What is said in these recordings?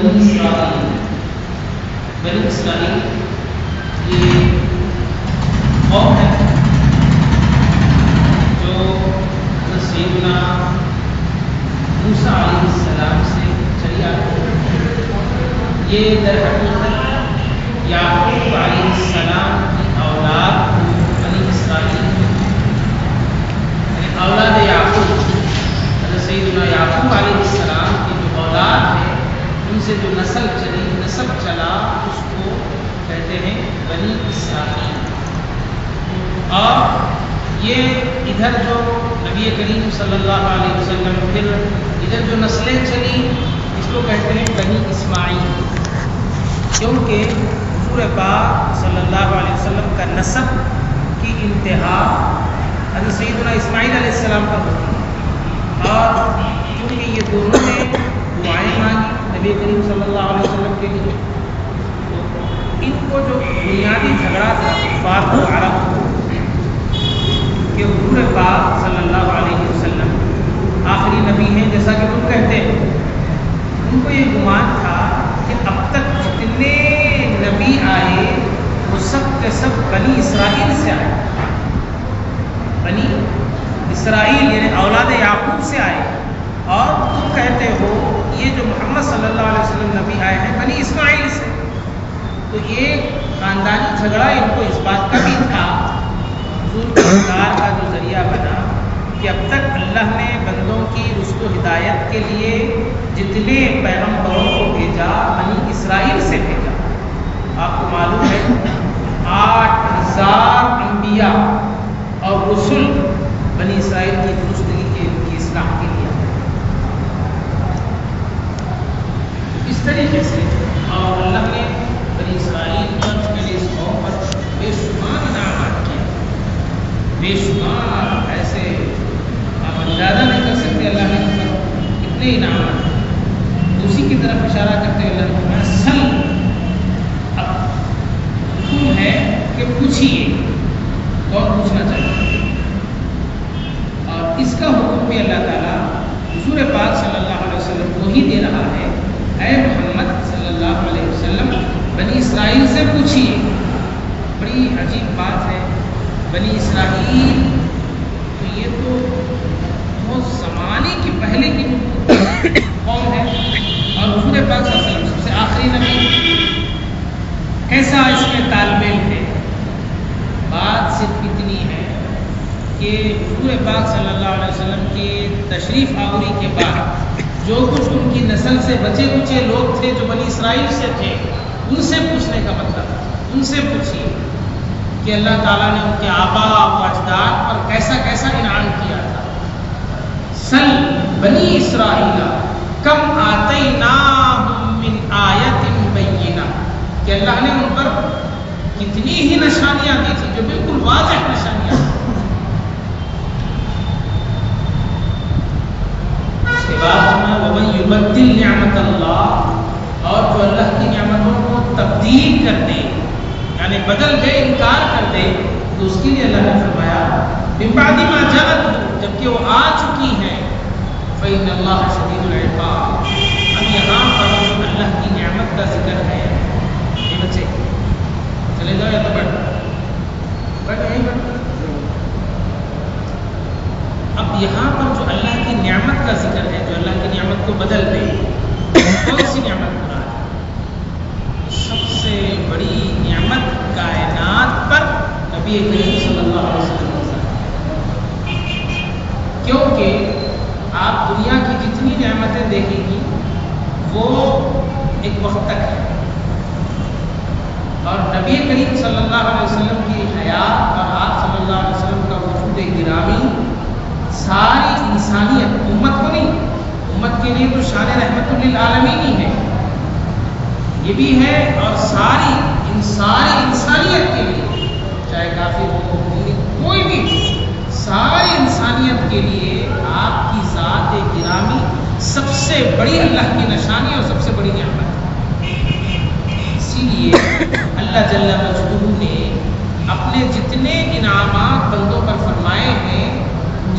بنی اسرائیل. بنی اسرائیل یہ قوم ہے جو سیدنا موسیٰ علیہ السلام سے چلی آتی ہے. یہ در حقیقت یعقوب علیہ السلام کی اولاد بنی اسرائیل یعنی اولاد یعقوب. حضرت سیدنا یعقوب علیہ السلام کی جو اولاد ہے ان سے جو نسب چلا اس کو کہتے ہیں بنی اسرائیل. اور یہ ادھر جو نبی کریم صلی اللہ علیہ وسلم پھر ادھر جو نسلیں چلی اس کو کہتے ہیں بنی اسماعیل، کیونکہ حضور پاک صلی اللہ علیہ وسلم کا نسب کی انتہا حضرت سیدنا اسماعیل علیہ السلام پر ہوتی ہے. اور کیونکہ یہ دونوں نے دعائیں مانگی نبی کریم صلی اللہ علیہ وسلم کے لیے، تو ان کو جو بنیادی جھگڑا تھا بات و عرب کہ حضور پاک صلی اللہ علیہ وسلم آخری نبی ہیں جیسا کہ تم کہتے ہیں. ان کو یہ گمان تھا کہ اب تک جتنے نبی آئے وہ سب کے سب بنی اسرائیل سے آئے. بنی اسرائیل یعنی اولاد یعقوب سے آئے، اور تم کہتے ہو یہ جو محمد صلی اللہ علیہ وسلم نبی آئے ہیں بنی اسماعیل سے. تو یہ خاندانی جھگڑا ان کو اس بات کا بھی تھا، حضور کے انکار کا جو ذریعہ بنا کہ اب تک اللہ نے بندوں کی رشد و ہدایت کے لیے جتنے پیغمبروں کو بھیجا بنی اسرائیل سے بھیجا. آپ کو معلوم ہے 8000 انبیاء اور رسل بنی اسرائیل کی درستگی کی اصلاح کے لیے. اس طریقے سے اور اللہ نے بنی اسرائیل پر یعنی اس قوم پر بے شمار انعامات کیے، بے شمار ایسے آپ اندازہ نہیں کر سکتے اللہ نے کتنے انعامات. اسی کی طرف اشارہ کرتے ہوئے اللہ نے فرمایا سل، اب حکم ہے کہ پوچھیے، کون پوچھنا چاہیے. اور اس کا حکم بھی اللہ تعالیٰ حضور پاک صلی اللہ علیہ وسلم کو ہی دے رہا ہے. اے محمد صلی اللہ علیہ وسلم بنی اسرائیل سے پوچھیے. بڑی عجیب بات ہے، بنی اسرائیل تو یہ تو بہت زمانے کی پہلے کی قوم ہے، اور حضور پاک صلی اللہ علیہ وسلم سب سے آخری نبی. کیسا اس میں تال میل ہے؟ بات صرف اتنی ہے کہ حضور پاک صلی اللہ علیہ وسلم کی تشریف آوری کے بعد جو کچھ ان کی نسل سے بچے کچے لوگ تھے جو بنی اسرائیل سے تھے ان سے پوچھنے کا مطلب ان سے پوچھیے کہ اللہ تعالیٰ نے ان کے آبا و اجداد پر کیسا کیسا انعام کیا تھا. سل بنی اسرائیل کم آتیناہم من آیت بینہ، کہ اللہ نے ان پر کتنی ہی نشانیاں دی تھی جو بالکل واضح نشانیاں. اس کے بعد وَمَن يُبَدِّلْ نِعْمَةَ اللَّهِ، اور جو اللہ کی نعمتوں کو تبدیل کر دے یعنی بدل دے، انکار کر دے، تو اس کے لیے اللہ نے فرمایا مِن بَعْدِ مَا جَاءَتْهُ، جبکہ وہ آ چکی ہیں، فَإِنَّ اللَّهَ شَدِيدُ الْعِقَابِ. اب یہاں پر اللہ کی نعمت کا ذکر ہے. یہ بچے چلے جاؤ یا تو بڑھ یہیں بڑھ. اب یہاں پر جو اللہ کی نعمت کا ذکر ہے، جو اللہ کی نعمت کو بدل دے، کون سی نعمت مراد ہے؟ سب سے بڑی نعمت کائنات پر نبی کریم صلی اللہ علیہ وسلم ہے. کیونکہ آپ دنیا کی جتنی نعمتیں دیکھیں گی وہ ایک وقت تک ہے، اور نبی کریم صلی اللہ علیہ وسلم کی حیات اور آپ صلی اللہ علیہ وسلم کا وجود گرامی ساری انسانیت، امت کو نہیں، امت کے لیے تو شان رحمت للعالمین ہی ہے، یہ بھی ہے، اور ساری انسانیت کے لیے، چاہے کافر ہو کوئی بھی، ساری انسانیت کے لیے آپ کی ذات گرامی سب سے بڑی اللہ کی نشانی اور سب سے بڑی نعمت. اسی لیے اللہ جل مجدہ نے اپنے جتنے انعامات بندوں پر فرمائے ہیں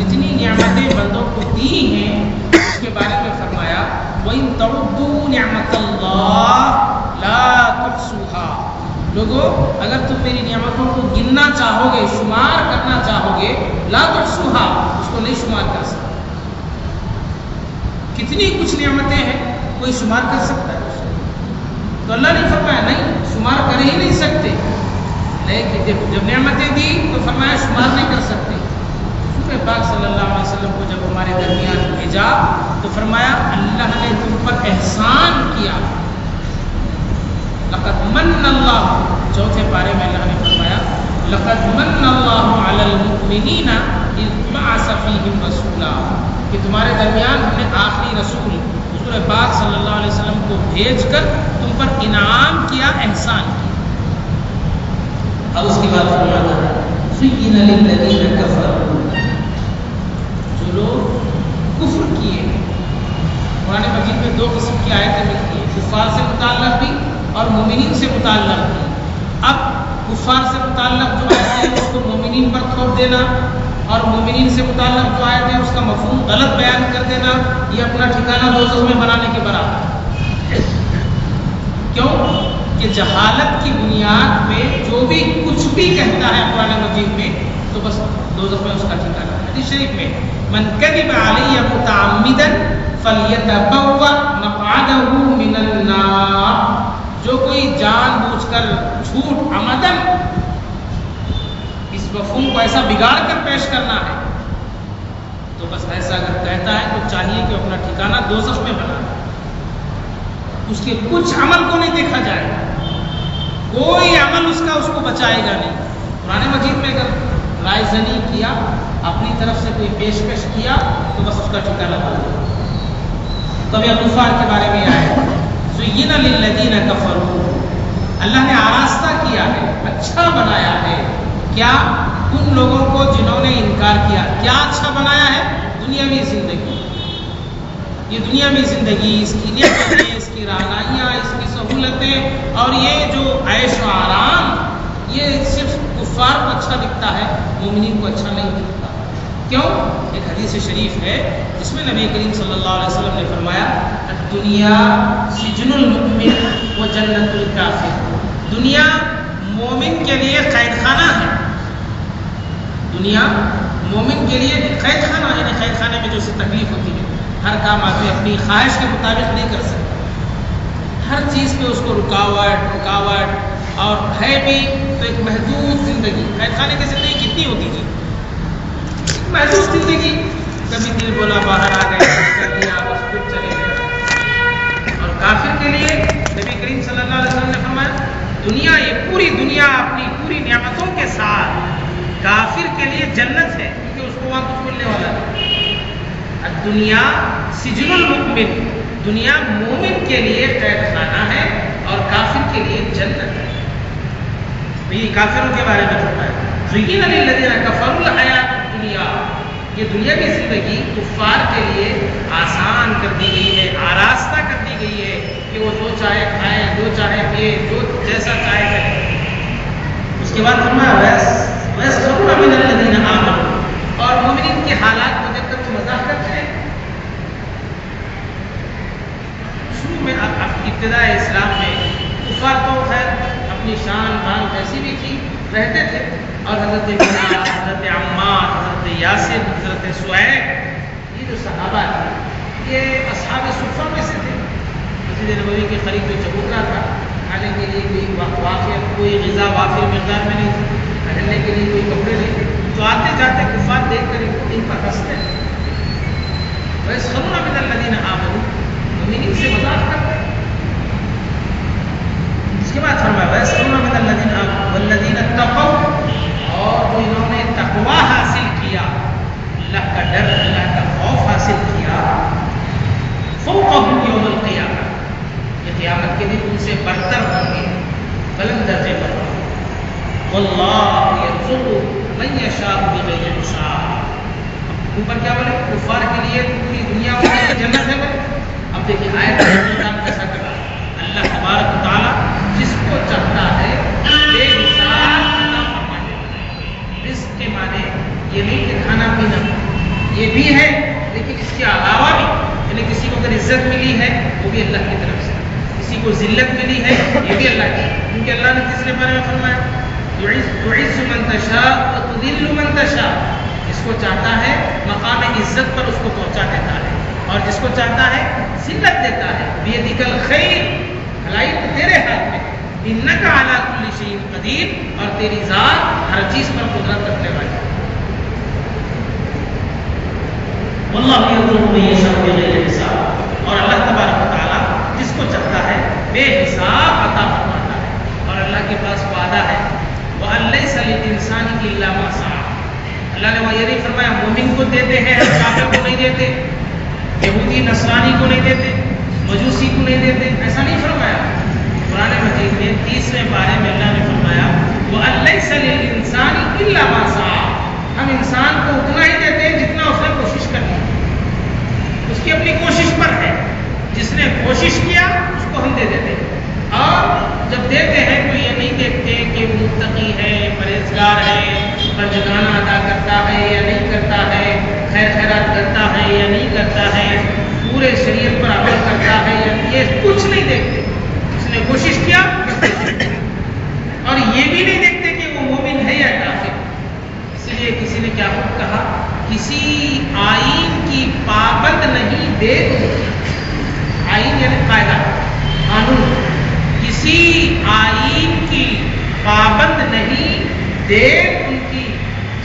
جتنی نعمتیں بندوں کو دی ہیں اس کے بارے میں فرمایا وَإِن تَعُدُّوا نِعْمَةَ اللَّهِ لَا تُحْصُوهَا. لوگو اگر تم میری نعمتوں کو گننا چاہو گے، شمار کرنا چاہو گے، لا تحصوها، اس کو نہیں شمار کر سکتے. کتنی کچھ نعمتیں ہیں، کوئی شمار کر سکتا ہے؟ تو اللہ نے فرمایا نہیں، شمار کر ہی نہیں سکتے. لیکن جب نعمتیں دی تو فرمایا شمار نہیں کر سکتے. رسول پاک صلی اللہ علیہ وسلم کو جب ہمارے درمیان بھیجا تو فرمایا اللہ نے تم پر احسان کیا. لقد من اللہ، چوتھے پارے میں اللہ نے فرمایا لقد من اللہ علی المؤمنین اذ بعث فیہم رسولا، کہ تمہارے درمیان ہم نے آخری رسول حضور پاک صلی اللہ علیہ وسلم کو بھیج کر تم پر انعام کیا، احسان کیا. اب اس کے بعد فرماتا ہے زُيِّنَ لِلَّذِينَ كَفَرُوا، جو لوگ کفر کیے. قرآن مجید میں دو قسم کی آیتیں ملتی ہیں، کفار سے متعلق بھی اور مومنین سے متعلق بھی. اب کفار سے متعلق جو آیتیں ہیں اس کو مومنین پر تھوپ دینا اور مومنین سے متعلق جو آیتیں ہیں اس کا مفہوم غلط بیان کر دینا، یہ اپنا ٹھکانہ دوزخ میں بنانے کے برابر ہے. کیوں کہ جہالت کی بنیاد پہ جو بھی کچھ بھی کہتا ہے قرآن مجید میں تو بس دوزخ میں اس کا ٹھکانہ ہے. حدیث شریف میں من کذب علی متعمدا فلیتبوأ مقعدہ من النار، جو کوئی جان بوجھ کر جھوٹ عمدن، اس مفہوم کو ایسا بگاڑ کر پیش کرنا ہے تو بس ایسا اگر کہتا ہے تو چاہیے کہ اپنا ٹھکانہ دوزخ میں بنا. اس کے کچھ عمل کو نہیں دیکھا جائے گا، کوئی عمل اس کا اس کو بچائے گا نہیں. قرآن مجید میں اگر رائے زنی کیا، اپنی طرف سے کوئی پیشکش کیا تو بس اس کا ٹھکانہ بنا. تب یہ کفار کے بارے میں آئے زُيِّنَ لِلَّذِينَ كَفَرُوا، اللہ نے آراستہ کیا ہے، اچھا بنایا ہے. کیا؟ ان لوگوں کو جنہوں نے انکار کیا. کیا اچھا بنایا ہے؟ دنیاوی زندگی. یہ دنیاوی زندگی، اس کی نعمتیں، اس کی رہنائیاں، اس کی سہولتیں اور یہ جو عیش و آرام، یہ صرف کفار کو اچھا دکھتا ہے، مومنین کو اچھا نہیں دکھتا. کیوں؟ ایک حدیث شریف ہے جس میں نبی کریم صلی اللہ علیہ وسلم نے فرمایا الدنیا سجن المؤمن و جنت الکافر. دنیا مومن کے لیے قید خانہ ہے. دنیا مومن کے لیے قید خانہ، یعنی قید خانے میں جو سی تکلیف ہوتی ہے، ہر کام آدمی اپنی خواہش کے مطابق نہیں کر سکتا، ہر چیز پہ اس کو رکاوٹ اور ہے بھی تو ایک محدود زندگی. قید خانے کی زندگی کتنی ہوتی جی؟ ایک محدود زندگی. کبھی دل بولا باہر آ گئے، کر لیا، بس پھر چلے گئے. اور کافر کے لیے نبی کریم صلی اللہ علیہ وسلم نے فرمایا دنیا، یہ پوری دنیا اپنی پوری نعمتوں کے ساتھ کافر کے لیے جنت ہے، کیونکہ اس کو وہاں کچھ ملنے والا ہے. الدنیا سجن المؤمن، دنیا مومن کے لیے قید خانہ ہے اور کافر کے لیے جنت ہے. یہ کافروں کے بارے میں فرمایا زُيِّنَ لِلَّذِينَ كَفَرُوا الْحَيَاةُ الدُّنْيَا، یہ دنیا کی زندگی کفار کے لیے آسان کر دی گئی ہے، آراستہ کر دی گئی ہے کہ وہ جو چاہے کھائے، جو چاہے پیے، جو جیسا چاہے کرے. اس کے بعد فرمایا وَيَسْخَرُونَ مِنَ الَّذِينَ آمَنُوا، اور مومنین کے حالات کو دیکھ کر تو مذاق کرتے ہیں. شروع میں ابتداء اسلام میں کفار تو خیر اپنی شان بان کیسی بھی تھی رہتے تھے، اور حضرت بلال، حضرت عمار، حضرت یاسر، حضرت سعید، یہ جو صحابہ تھے یہ اصحاب صفہ میں سے تھے. مسجد نبوی کے قریب جو چبوترا تھا، کھانے کے لیے کوئی غذا وافر مقدار میں نہیں تھی، پہننے کے لیے کوئی کپڑے نہیں تھے، تو آتے جاتے کفار دیکھ کر ان پر ہنستے ہیں. وَيَسْخَرُونَ مِنَ الَّذِينَ آمَنُوا، مومنین سے مذاق کرتے ہیں. اس کے بعد فرمایا وَيَسْخَرُونَ مِنَ الَّذِينَ آمَنُوا وَالَّذِينَ اتَّقَوْا، اور جو انہوں نے تقوی حاصل کیا، اللہ کا ڈر، اللہ کا خوف حاصل کیا، فَوْقَهُمْ يَوْمَ الْقِيَامَةِ، یہ قیامت کے دن ان سے برتر ہوں گے، بلند درجے پر. وَاللَّهُ يَرْزُقُ مَن يَشَاءُ بِغَيْرِ حِسَابٍ. اوپر کیا بولے؟ کفار کے لیے پوری دنیا میں جنت ہے. اب دیکھیے آیت کا کام کیسا کرا. اللہ تبارک و تعالیٰ جس کو چاہتا ہے بے حساب عطا فرما دیتا ہے. رزق کے معنی یہ نہیں کہ کھانا پینا، بھی ہے لیکن اس کے علاوہ بھی، یعنی کسی کو اگر عزت ملی ہے وہ بھی اللہ کی طرف سے، کسی کو ذلت ملی ہے یہ بھی اللہ کی، کیونکہ اللہ نے تیسرے بارے میں فرمایا تعز من تشاء وتذل من تشاء، جس کو چاہتا ہے مقام عزت پر اس کو پہنچا دیتا ہے اور جس کو چاہتا ہے ذلت دیتا ہے۔ بیدک الخیر، بھلائی تو تیرے ہاتھ میں، انک علی کل شیء قدیر، اور تیری ذات ہر چیز پر قدرت رکھنے والی ہے۔ واللہ یرزق من یشاء بغیر حساب، اور اللہ تبارک و تعالیٰ جس کو چاہتا ہے بے حساب عطا فرماتا ہے، اور اللہ کے پاس وعدہ ہے وَأَن لَيْسَ لِلْإِنسَانِ إِلَّا مَا سَعَىٰ، اللہ نے وہاں یہ نہیں فرمایا مومن کو دیتے ہیں ہم کافر کو نہیں دیتے، یہودی نصرانی کو نہیں دیتے، مجوسی کو نہیں دیتے، ایسا نہیں فرمایا۔ قرآن مجید میں 30ویں پارے میں اللہ نے فرمایا وَأَن لَيْسَ لِلْإِنسَانِ إِلَّا مَا سَعَىٰ، ہم انسان کو اتنا ہی دیتے ہیں جتنا اس نے کوشش کرنی ہے، اس کی اپنی کوشش پر ہے، جس نے کوشش کیا اس کو ہم دے دیتے ہیں۔ اور جب دیتے ہیں تو یہ نہیں دیکھتے کہ وہ متقی ہے، پرہیزگار ہے، فرضگانہ ادا کرتا ہے یا نہیں کرتا ہے، خیر خیرات کرتا ہے یا نہیں کرتا ہے، پورے شریعت پر عمل کرتا ہے یا یہ کچھ نہیں دیکھتے، اس نے کوشش کیا اور یہ بھی نہیں دیکھتے کہ وہ مومن ہے یا کافر۔ اس لیے کسی نے کیا کہا، کسی آئین کی پابند نہیں دیکھ، آئین یعنی قاعدہ قانون، کسی آئین کی پابند نہیں دیکھ ان کی،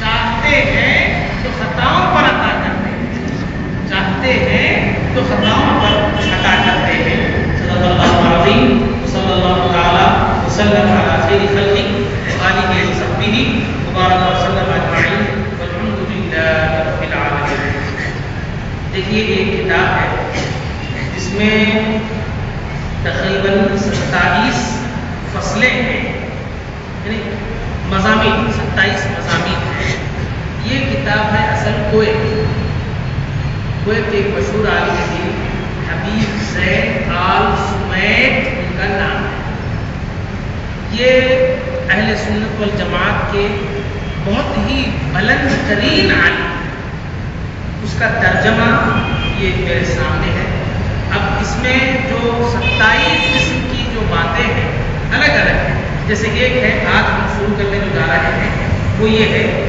چاہتے ہیں تو خطاؤں پر عطا کرتے ہیں، چاہتے ہیں تو خطاؤں پر عطا کرتے ہیں۔ صدق اللہ العظیم، صلی اللہ تعالی وسلم علی خیر خلقہ وآلہ وصحبہ وبارک وسلم اجمعین والحمد للہ رب العالمین۔ دیکھیے ایک کتاب ہے جس میں تقریباً 27 فصلیں ہیں، یعنی مضامین، 27 مضامین ہیں۔ یہ کتاب ہے اصل کویت کے ایک مشہور عالم دین حبیب زید آل سمیت ان کا نام ہے۔ یہ اہل سنت والجماعت کے بہت ہی بلند ترین عالم، اس کا ترجمہ یہ میرے سامنے ہے۔ اب اس میں جو 27 قسم کی جو باتیں ہیں الگ الگ ہیں، جیسے ایک ہے آج ہم شروع کرنے جو جا رہے ہیں وہ یہ ہے